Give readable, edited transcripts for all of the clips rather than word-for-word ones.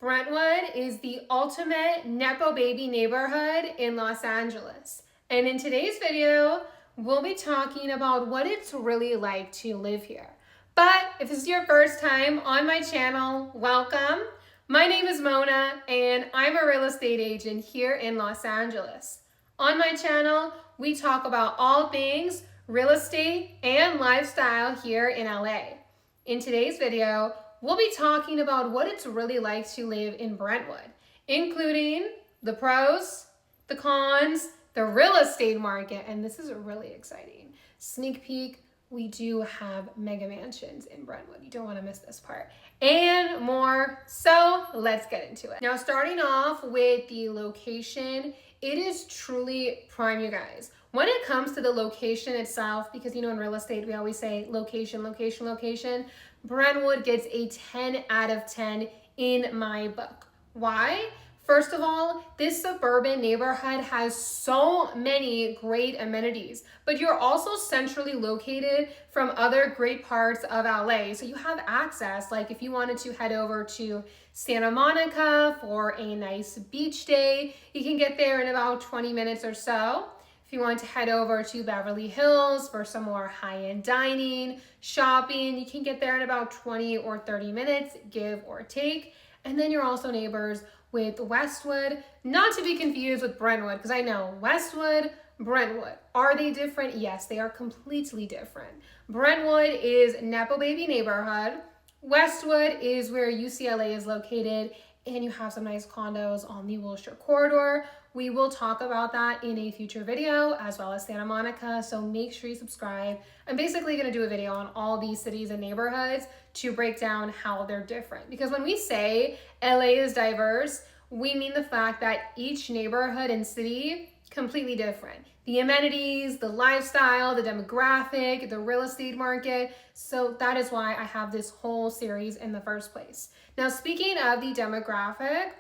Brentwood is the ultimate nepo baby neighborhood in Los Angeles. And in today's video, we'll be talking about what it's really like to live here. But if this is your first time on my channel, welcome. My name is Mona and I'm a real estate agent here in Los Angeles. On my channel, we talk about all things real estate and lifestyle here in LA. In today's video, we'll be talking about what it's really like to live in Brentwood, including the pros, the cons, the real estate market, and this is really exciting. Sneak peek, we do have mega mansions in Brentwood. You don't want to miss this part. And more, so let's get into it. Now, starting off with the location, it is truly prime, you guys. When it comes to the location itself, because in real estate, we always say location, location, location, Brentwood gets a 10 out of 10 in my book. Why? First of all, this suburban neighborhood has so many great amenities, but you're also centrally located from other great parts of LA. So you have access, like if you wanted to head over to Santa Monica for a nice beach day, you can get there in about 20 minutes or so. If you want to head over to Beverly Hills for some more high-end dining, shopping, you can get there in about 20 or 30 minutes, give or take. And then you're also neighbors with Westwood, not to be confused with Brentwood, because I know Westwood, Brentwood, are they different? Yes, they are completely different. Brentwood is nepo baby neighborhood. Westwood is where UCLA is located, and you have some nice condos on the Wilshire corridor. We will talk about that in a future video, as well as Santa Monica, so make sure you subscribe. I'm basically gonna do a video on all these cities and neighborhoods to break down how they're different. Because when we say LA is diverse, we mean the fact that each neighborhood and city completely different. The amenities, the lifestyle, the demographic, the real estate market. So that is why I have this whole series in the first place. Now, speaking of the demographic,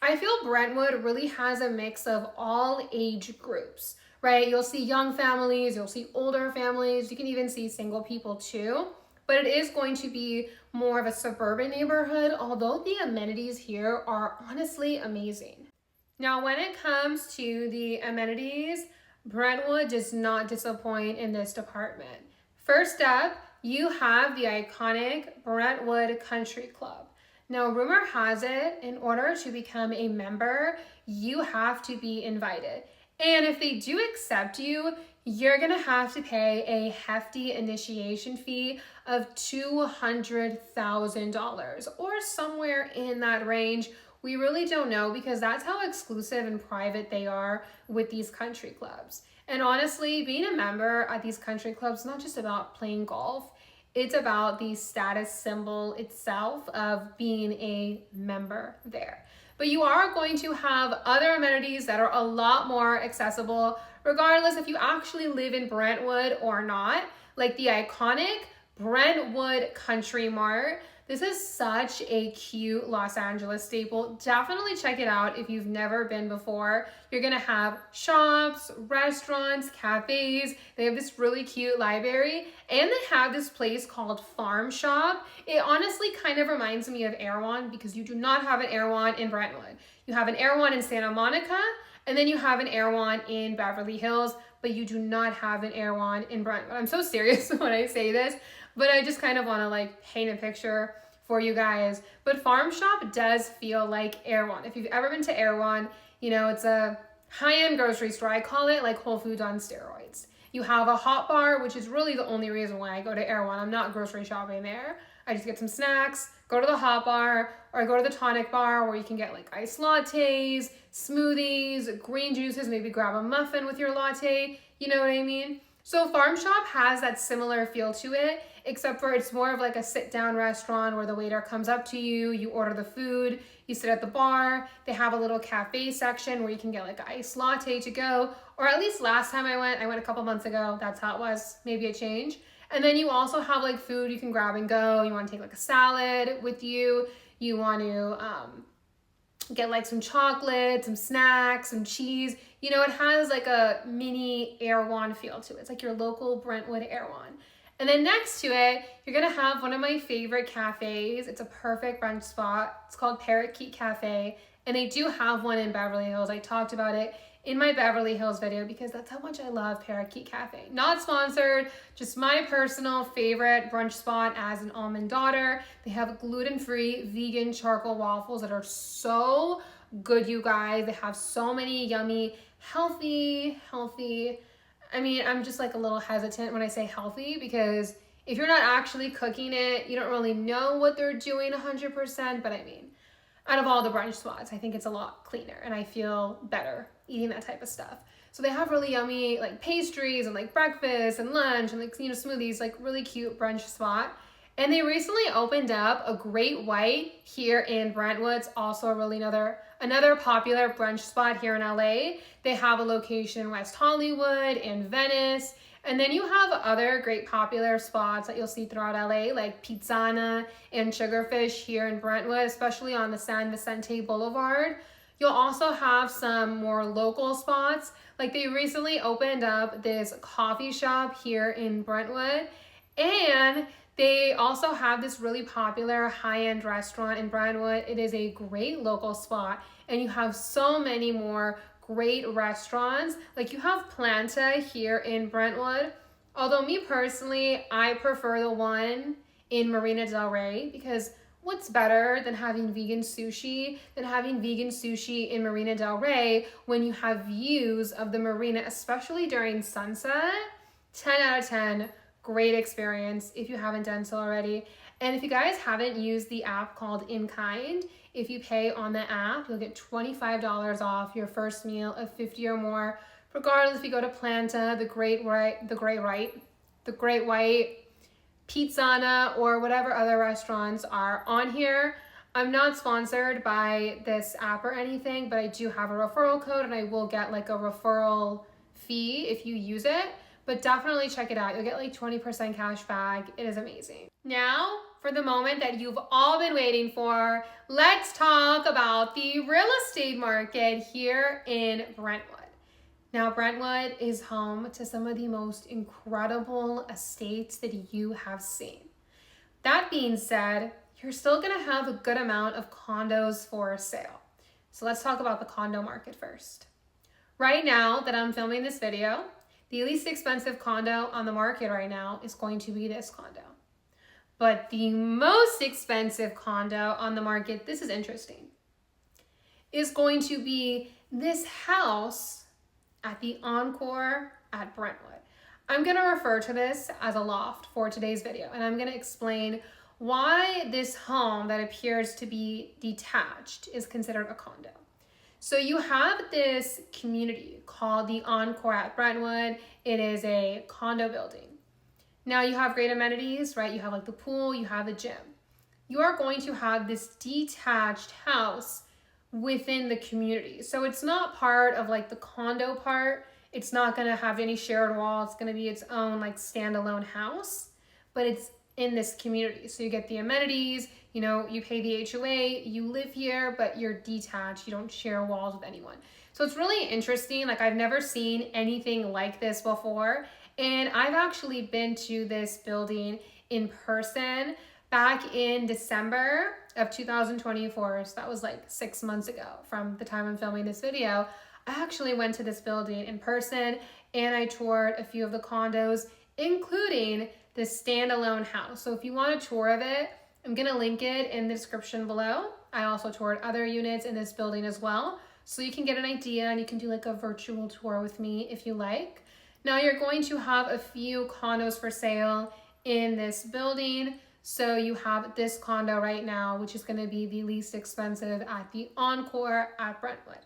I feel Brentwood really has a mix of all age groups, right? You'll see young families, you'll see older families, you can even see single people too, but it is going to be more of a suburban neighborhood, although the amenities here are honestly amazing. Now, when it comes to the amenities, Brentwood does not disappoint in this department. First up, you have the iconic Brentwood Country Club. Now, rumor has it, in order to become a member, you have to be invited. And if they do accept you, you're gonna have to pay a hefty initiation fee of $200,000 or somewhere in that range. We really don't know because that's how exclusive and private they are with these country clubs. And honestly, being a member at these country clubs is not just about playing golf. It's about the status symbol itself of being a member there. But you are going to have other amenities that are a lot more accessible, regardless if you actually live in Brentwood or not, like the iconic Brentwood Country Mart. This is such a cute Los Angeles staple. Definitely check it out if you've never been before. You're gonna have shops, restaurants, cafes. They have this really cute library, and they have this place called Farm Shop. It honestly kind of reminds me of Erewhon because you do not have an Erewhon in Brentwood. You have an Erewhon in Santa Monica, and then you have an Erewhon in Beverly Hills, but you do not have an Erewhon in Brentwood. I'm so serious when I say this, but I just kind of want to paint a picture for you guys. But Farm Shop does feel like Erewhon. If you've ever been to Erewhon, it's a high-end grocery store. I call it like Whole Foods on steroids. You have a hot bar, which is really the only reason why I go to Erewhon. I'm not grocery shopping there. I just get some snacks, go to the hot bar, or I go to the tonic bar where you can get iced lattes, smoothies, green juices, maybe grab a muffin with your latte. You know what I mean? So Farm Shop has that similar feel to it, except for it's more of a sit-down restaurant where the waiter comes up to you, you order the food, you sit at the bar. They have a little cafe section where you can get an iced latte to go, or at least last time I went a couple months ago, that's how it was, maybe a change. And then you also have food you can grab and go. You want to take a salad with you. You want to get some chocolate, some snacks, some cheese. It has a mini Erewhon feel to it. It's your local Brentwood Erewhon. And then next to it, you're gonna have one of my favorite cafes. It's a perfect brunch spot. It's called Parakeet Cafe, and they do have one in Beverly Hills. I talked about it in my Beverly Hills video because that's how much I love Parakeet Cafe. Not sponsored, just my personal favorite brunch spot as an almond daughter. They have gluten-free vegan charcoal waffles that are so good, you guys. They have so many yummy, healthy. I mean, I'm just like a little hesitant when I say healthy because if you're not actually cooking it, you don't really know what they're doing 100%, but I mean, out of all the brunch spots, I think it's a lot cleaner and I feel better eating that type of stuff. So they have really yummy like pastries and like breakfast and lunch and like, smoothies, like really cute brunch spot. And they recently opened up a Great White here in Brentwood. It's also a really another popular brunch spot here in LA. They have a location in West Hollywood and Venice. And then you have other great popular spots that you'll see throughout LA, like Pizzana and Sugarfish here in Brentwood, especially on the San Vicente Boulevard. You'll also have some more local spots. Like they recently opened up this coffee shop here in Brentwood, and they also have this really popular high-end restaurant in Brentwood. It is a great local spot, and you have so many more great restaurants. Like you have Planta here in Brentwood. Although me personally, I prefer the one in Marina Del Rey because what's better than having vegan sushi in Marina Del Rey when you have views of the marina, especially during sunset? 10 out of 10. Great experience if you haven't done so already. And if you guys haven't used the app called In Kind, if you pay on the app, you'll get $25 off your first meal of 50 or more, regardless if you go to Planta, the Great White, Pizzana, or whatever other restaurants are on here. I'm not sponsored by this app or anything, but I do have a referral code and I will get like a referral fee if you use it. But definitely check it out. You'll get like 20% cash back. It is amazing. Now, for the moment that you've all been waiting for, let's talk about the real estate market here in Brentwood. Now, Brentwood is home to some of the most incredible estates that you have seen. That being said, you're still gonna have a good amount of condos for sale. So let's talk about the condo market first. Right now that I'm filming this video, the least expensive condo on the market right now is going to be this condo. But the most expensive condo on the market, this is interesting, is going to be this house at the Encore at Brentwood. I'm gonna refer to this as a loft for today's video, and I'm gonna explain why this home that appears to be detached is considered a condo. So you have this community called the Encore at Brentwood. It is a condo building. Now you have great amenities, right? You have like the pool, you have the gym. You are going to have this detached house within the community. So it's not part of like the condo part. It's not gonna have any shared wall. It's gonna be its own like standalone house, but it's in this community. So you get the amenities, you know, you pay the HOA, you live here, but you're detached. You don't share walls with anyone. So it's really interesting. Like I've never seen anything like this before. And I've actually been to this building in person back in December of 2024. So that was like 6 months ago from the time I'm filming this video. I actually went to this building in person and I toured a few of the condos, including the standalone house. So if you want a tour of it, I'm gonna link it in the description below. I also toured other units in this building as well. So you can get an idea and you can do like a virtual tour with me if you like. Now you're going to have a few condos for sale in this building. So you have this condo right now, which is gonna be the least expensive at the Encore at Brentwood.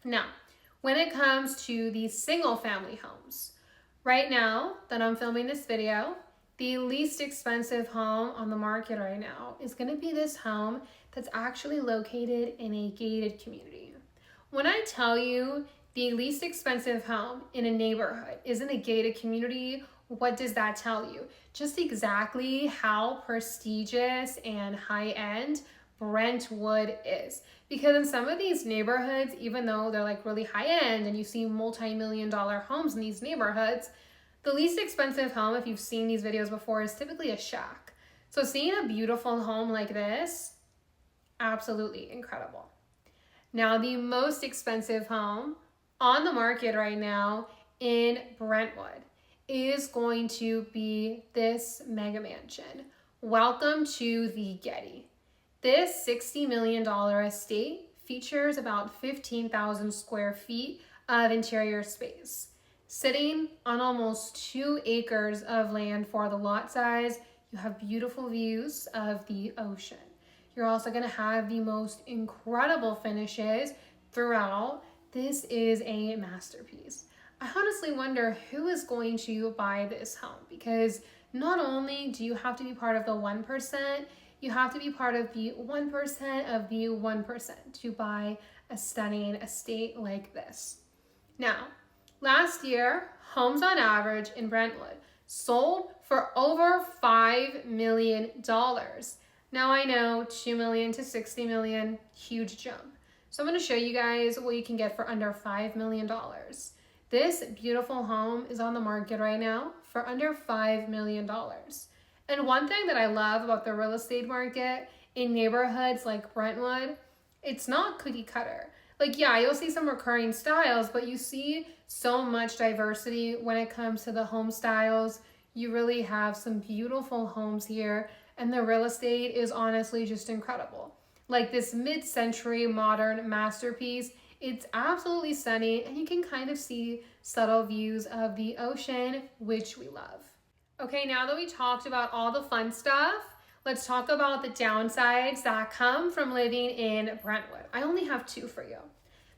Now, when it comes to the single family homes, right now that I'm filming this video, the least expensive home on the market right now is gonna be this home that's actually located in a gated community. When I tell you the least expensive home in a neighborhood is in a gated community, what does that tell you? Just exactly how prestigious and high-end Brentwood is. Because in some of these neighborhoods, even though they're like really high-end and you see multi-million-dollar homes in these neighborhoods, The least expensive home, if you've seen these videos before, is typically a shack. So seeing a beautiful home like this, absolutely incredible. Now, the most expensive home on the market right now in Brentwood is going to be this mega mansion. Welcome to the Getty. This $60 million estate features about 15,000 square feet of interior space. Sitting on almost 2 acres of land for the lot size, you have beautiful views of the ocean. You're also going to have the most incredible finishes throughout. This is a masterpiece. I honestly wonder who is going to buy this home, because not only do you have to be part of the 1%, you have to be part of the 1% of the 1% to buy a stunning estate like this. Now, last year, homes on average in Brentwood sold for over $5 million. Now I know 2 million to 60 million, huge jump. So I'm going to show you guys what you can get for under $5 million. This beautiful home is on the market right now for under $5 million. And one thing that I love about the real estate market in neighborhoods like Brentwood, it's not cookie cutter. Like, yeah, you'll see some recurring styles, but you see so much diversity when it comes to the home styles. You really have some beautiful homes here, and the real estate is honestly just incredible. Like this mid-century modern masterpiece, it's absolutely stunning, and you can kind of see subtle views of the ocean, which we love. Okay, now that we talked about all the fun stuff, let's talk about the downsides that come from living in Brentwood. I only have 2 for you.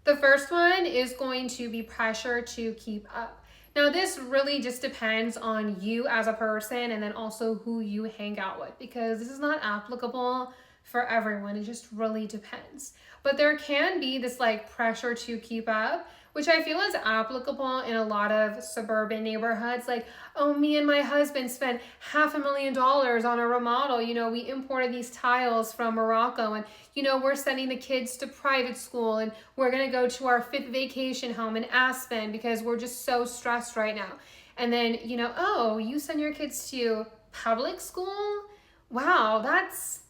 The first one is going to be pressure to keep up. Now, this really just depends on you as a person and then also who you hang out with, because this is not applicable for everyone. It just really depends. But there can be this like pressure to keep up, which I feel is applicable in a lot of suburban neighborhoods. Like, oh, me and my husband spent $500,000 on a remodel. You know, we imported these tiles from Morocco, and, you know, we're sending the kids to private school, and we're going to go to our 5th vacation home in Aspen because we're just so stressed right now. And then, you know, oh, you send your kids to public school? Wow, that's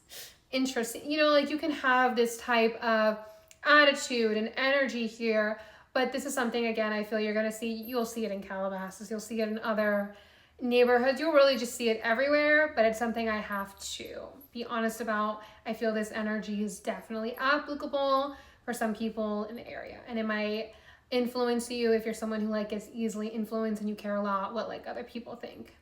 interesting. You know, like you can have this type of attitude and energy here. But this is something, again, I feel you're going to see. You'll see it in Calabasas. You'll see it in other neighborhoods. You'll really just see it everywhere, but it's something I have to be honest about. I feel this energy is definitely applicable for some people in the area, and it might influence you if you're someone who like gets easily influenced and you care a lot what like other people think.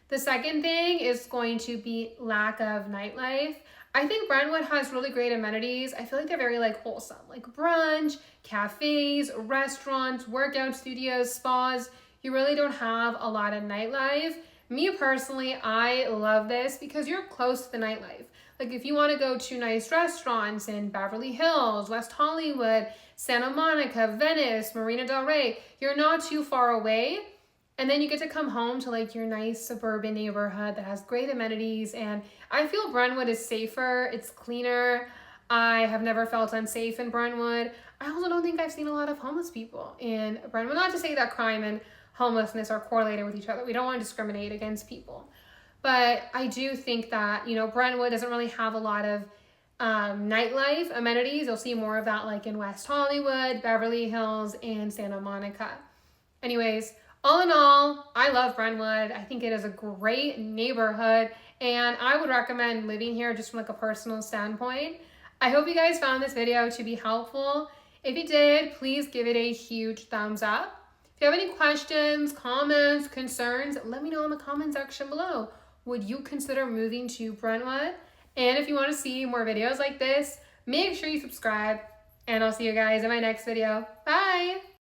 The second thing is going to be lack of nightlife. I think Brentwood has really great amenities. I feel like they're very like wholesome, like brunch, cafes, restaurants, workout studios, spas. You really don't have a lot of nightlife. Me personally, I love this because you're close to the nightlife. Like if you want to go to nice restaurants in Beverly Hills, West Hollywood, Santa Monica, Venice, Marina del Rey, you're not too far away. And then you get to come home to like your nice suburban neighborhood that has great amenities. And I feel Brentwood is safer. It's cleaner. I have never felt unsafe in Brentwood. I also don't think I've seen a lot of homeless people in Brentwood. Not to say that crime and homelessness are correlated with each other. We don't want to discriminate against people. But I do think that, you know, Brentwood doesn't really have a lot of nightlife amenities. You'll see more of that like in West Hollywood, Beverly Hills, and Santa Monica. Anyways, all in all, I love Brentwood. I think it is a great neighborhood, and I would recommend living here just from like a personal standpoint. I hope you guys found this video to be helpful. If you did, please give it a huge thumbs up. If you have any questions, comments, concerns, let me know in the comment section below. Would you consider moving to Brentwood? And if you want to see more videos like this, make sure you subscribe, and I'll see you guys in my next video. Bye!